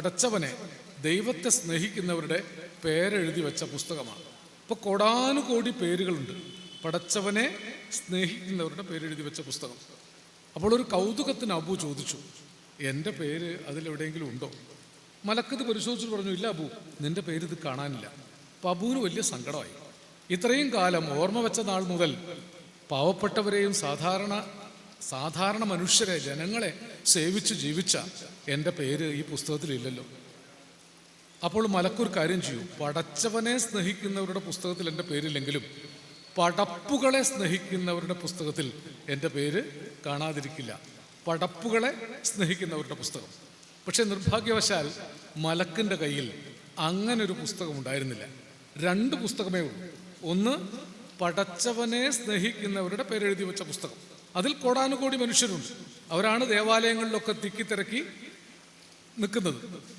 പടച്ചവനെ, ദൈവത്തെ സ്നേഹിക്കുന്നവരുടെ പേരെഴുതി വെച്ച പുസ്തകമാണ്. ഇപ്പോൾ കോടാനുകോടി പേരുകളുണ്ട് പടച്ചവനെ സ്നേഹിക്കുന്നവരുടെ പേരെഴുതി വെച്ച പുസ്തകം. അപ്പോൾ ഒരു കൗതുകത്തിന് അബു ചോദിച്ചു, എൻ്റെ പേര് അതിലെവിടെയെങ്കിലും ഉണ്ടോ? മലക്കത് പരിശോധിച്ചിട്ട് പറഞ്ഞു, ഇല്ല അബു, നിൻ്റെ പേര് ഇത് കാണാനില്ല. അപ്പോൾ അബുവിന് വലിയ സങ്കടമായി. ഇത്രയും കാലം ഓർമ്മ വെച്ച നാൾ മുതൽ പാവപ്പെട്ടവരെയും സാധാരണ മനുഷ്യരെ, ജനങ്ങളെ സേവിച്ച് ജീവിച്ച എൻ്റെ പേര് ഈ പുസ്തകത്തിലില്ലല്ലോ. അപ്പോൾ മലക്കൊരു കാര്യം ചെയ്യൂ, പടച്ചവനെ സ്നേഹിക്കുന്നവരുടെ പുസ്തകത്തിൽ എൻ്റെ പേരില്ലെങ്കിലും പടപ്പുകളെ സ്നേഹിക്കുന്നവരുടെ പുസ്തകത്തിൽ എൻ്റെ പേര് കാണാതിരിക്കില്ല. പടപ്പുകളെ സ്നേഹിക്കുന്നവരുടെ പുസ്തകം. പക്ഷെ നിർഭാഗ്യവശാൽ മലക്കിൻ്റെ കയ്യിൽ അങ്ങനൊരു പുസ്തകം ഉണ്ടായിരുന്നില്ല. 2 പുസ്തകമേ ഉള്ളൂ. ഒന്ന് പടച്ചവനെ സ്നേഹിക്കുന്നവരുടെ പേരെഴുതി വെച്ച പുസ്തകം. അതിൽ കോടാനുകോടി മനുഷ്യരുണ്ട്. അവരാണ് ദേവാലയങ്ങളിലൊക്കെ തിക്കിത്തിരക്കി നിൽക്കുന്നത്.